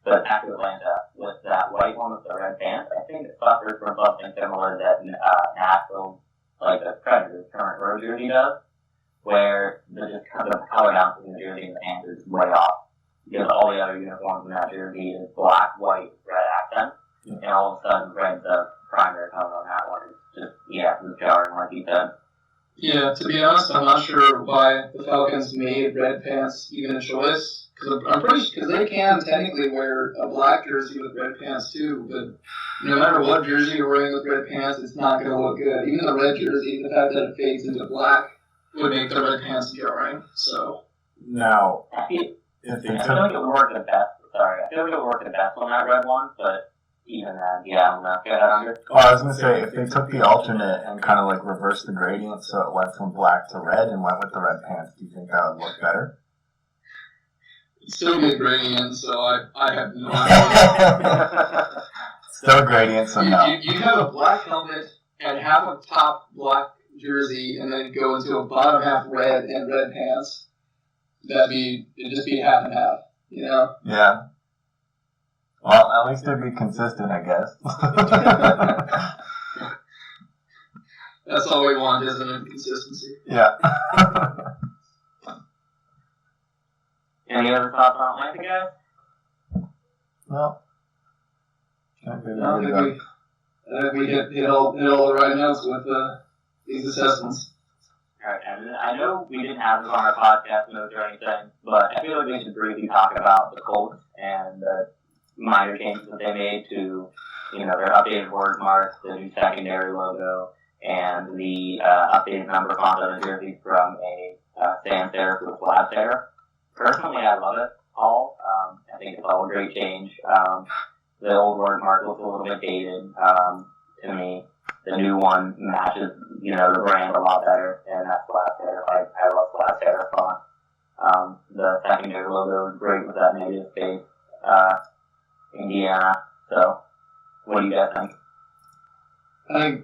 But back to Atlanta, with that white one with the red pants, I think it suffers from something similar that Nashville, the Predators' current road jersey does, where the color down from the jersey and the pants is way off. Because all the other uniforms in that jersey is black, white, red accent, and all of a sudden red's the primary color on that one. It's just, it's jarring, like you said. Yeah, to be honest, I'm not sure why the Falcons made red pants even a choice. Because they can technically wear a black jersey with red pants too, but no matter what jersey you're wearing with red pants, it's not going to look good. Even the red jersey, the fact that it fades into black would make the red pants jarring. So now, I feel like it would work the best. Sorry, I feel like it would work the best on that red one, but even then, I don't know. Go ahead, Andrew. Oh, I was going to say, if they took the alternate and kind of reversed the gradient so it went from black to red and went with the red pants, do you think that would look better? Still be a gradient, so I have no idea. Still a gradient, so no. You have a black helmet and half a top black jersey, and then go into a bottom half red and red pants. It'd just be half and half, Yeah. Well, at least it'd be consistent, I guess. That's all we want, isn't it? Consistency. Yeah. Any other thoughts on Atlanta, guys? No. I think we hit all the right notes with these assessments. Alright, and I know we didn't have this on our podcast notes or anything, but I feel like we should briefly talk about the Colts and the minor changes that they made to, their updated word marks, the new secondary logo, and the updated number font on the jersey from a sans serif to a flat serif. Personally, I love it all. I think it's all a great change. The old word mark looks a little bit dated to me. The new one matches, the brand a lot better, and that's flat serif. I love flat serif font. The secondary logo is great with that negative space. Indiana. So, what do you guys think? I think,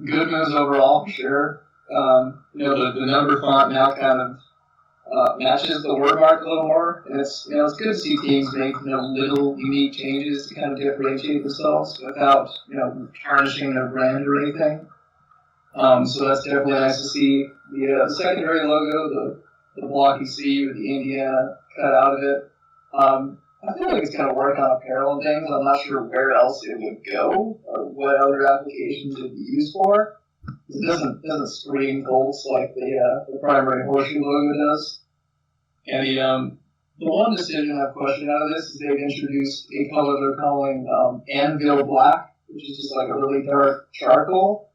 good moves overall, for sure. The number font now kind of matches the word mark a little more, and it's good to see teams make little unique changes to kind of differentiate themselves without tarnishing their brand or anything. So that's definitely nice to see. The secondary logo, the blocky C with the Indiana cut out of it. I feel like it's going to work on apparel and things. I'm not sure where else it would go or what other applications it would be used for. It doesn't scream Colts like the primary horseshoe logo does. And the one decision I've questioned out of this is they've introduced a color they're calling Anvil Black, which is just like a really dark charcoal.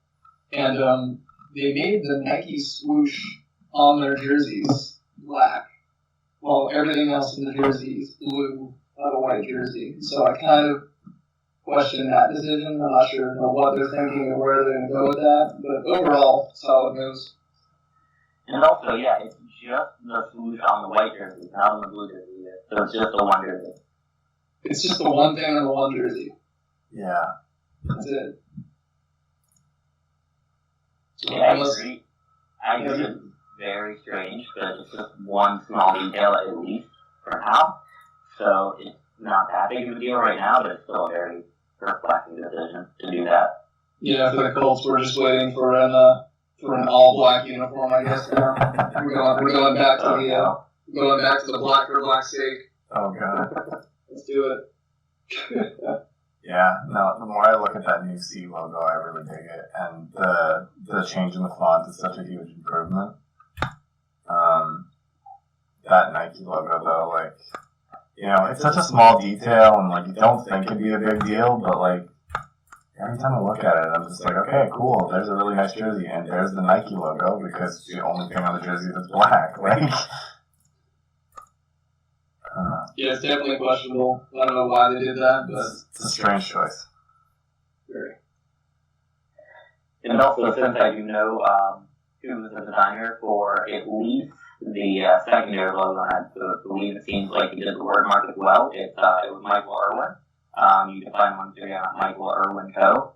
and they made the Nike swoosh on their jerseys black, while everything else in the jersey is blue on a white jersey. So I kind of question that decision. I'm not sure what they're thinking or where they're going to go with that, but overall, solid moves. And also, yeah, it's just the swoosh on the white jersey, not on the blue jersey. So it's just the one jersey. It's just the one thing on the one jersey. Yeah. That's it. So Yeah, I agree. I think it's very strange, but it's just one small detail at least for now. So it's not that big of a deal right now, but it's still a very perplexing decision to do that. Yeah, for the Colts, we're just waiting for an all black uniform, I guess. Now we're going back to the black for black sake. Oh god. Let's do it. Yeah, no, the more I look at that new C logo, I really dig it. And the change in the font is such a huge improvement. That Nike logo, though, like, you know, it's such a small detail, and, like, you don't think it'd be a big deal, but, like, every time I look at it, I'm just like, okay, cool, there's a really nice jersey, and there's the Nike logo, because it's the only thing on the jersey that's black. Like, yeah, it's definitely questionable. I don't know why they did that, but it's a strange choice. Very. And also, since I do know who was the designer for at least the secondary logo, and I believe it seems like he did the word mark as well, it was Michael Irwin. You can find him on Instagram at Michael Irwin Co.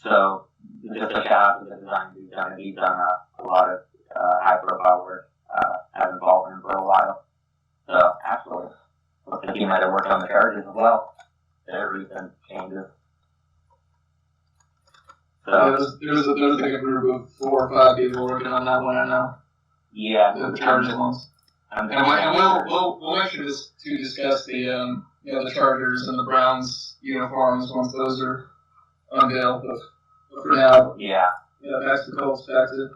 So, just a shout out to the designer who's done it. He's done a lot of high-profile work, has involved in him for a while. So, absolutely. Looks like he might have worked on the Chargers as well. Their recent changes. So, there's like a group of 4 or 5 people working on that one, I know. Yeah. The Chargers ones. And we'll make sure to discuss the the Chargers and the Browns uniforms once those are unveiled. But for now, yeah, back to the Colts, back to.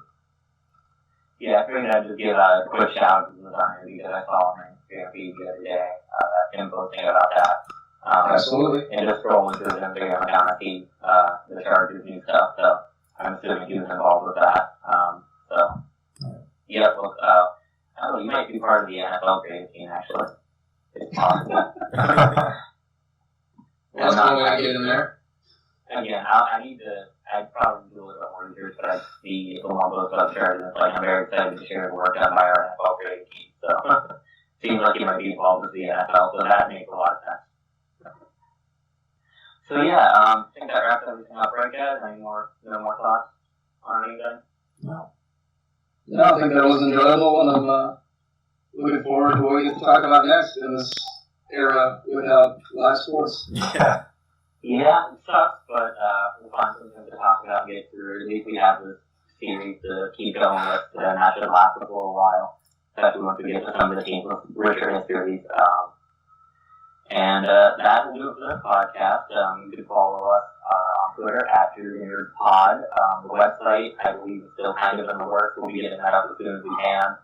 Yeah, I figured I'd just give a quick shout out to the designer because I saw him in Instagram feed the other day, him posting about that. Absolutely. And just scrolling through his Instagram account, I see the Chargers new stuff, so I'm assuming he was involved with that. Yeah, well, I don't know, you might be part of the NFL creative team, actually. It's possible. That's one way to get in there. Again, I'd probably do a little bit more research, but I'd see the one post about the Chargers. Like, I'm very excited to share the work done by our NFL creative team, so seems like he might be involved with the NFL, so that makes a lot of sense. So yeah, I think that wraps everything up, right, guys? Any more thoughts on anything? No. No, I think that was enjoyable, and I'm looking forward to what we get to talk about next in this era without live sports. Yeah. Yeah, it sucks, but we'll find something to talk about and get through. At least we have this series to keep going with, and that should last us for a while, especially once we get to some of the teams with richer histories. And that will do it for this podcast. You can follow us on Twitter at @JuniorPod. The website, I believe, is still kind of in the works. We'll be getting that up as soon as we can.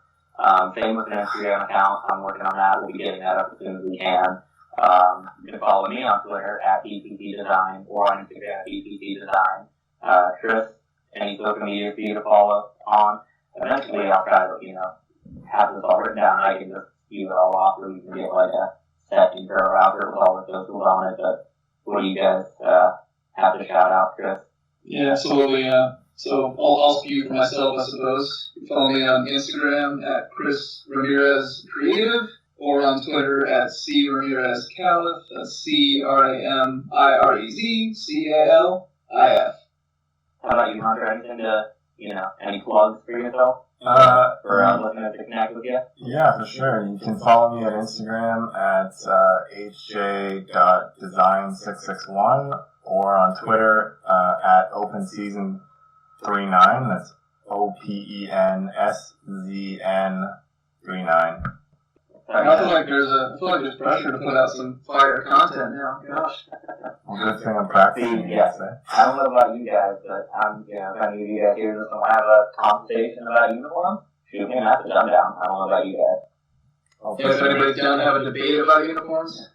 Same with an Instagram account. I'm working on that. We'll be getting that up as soon as we can. You can follow me on Twitter at BPTDesign or on Instagram at BPTDesign. Chris, any social media for you to follow on? Eventually, I'll try to, have this all written down. I can just spew it all off, or you can get like a set intro out there with all the socials on it. But what do you guys have to shout out, Chris? Yeah, absolutely. So I'll spew for myself, I suppose. You can follow me on Instagram at Chris Ramirez Creative, or on Twitter at C Ramirez Calif. That's CRAMIREZCALIF. How about you, Hunter? Anything to, any plugs for yourself? For listeners to connect with you? Yeah, for sure. You can follow me at Instagram at hj.design661 or on Twitter at OpenSeason39. That's OPENSZN39. I feel like there's pressure to put out some fire content now. Gosh. Well, good thing I'm practicing. Yeah. I don't know about you guys, but if any of you guys here just want to have a conversation about uniforms, shoot me, that's a dumb down. I don't know about you guys. Oh, if anybody's down to have a debate about uniforms,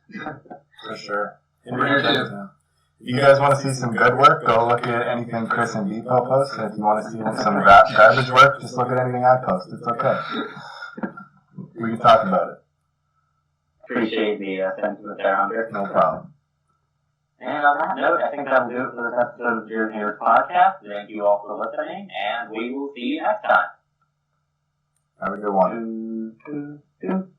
for sure. We're here too. If you guys want to see some good work, go look at anything Chris and Bpoe post. And if you want to see some garbage work, just look at anything I post. It's okay. We can talk about it. Appreciate the sentiment there, Hunter. No problem. And on that note, I think that'll do it for this episode of Your Haters Podcast. Thank you all for listening, and we will see you next time. Have a good one.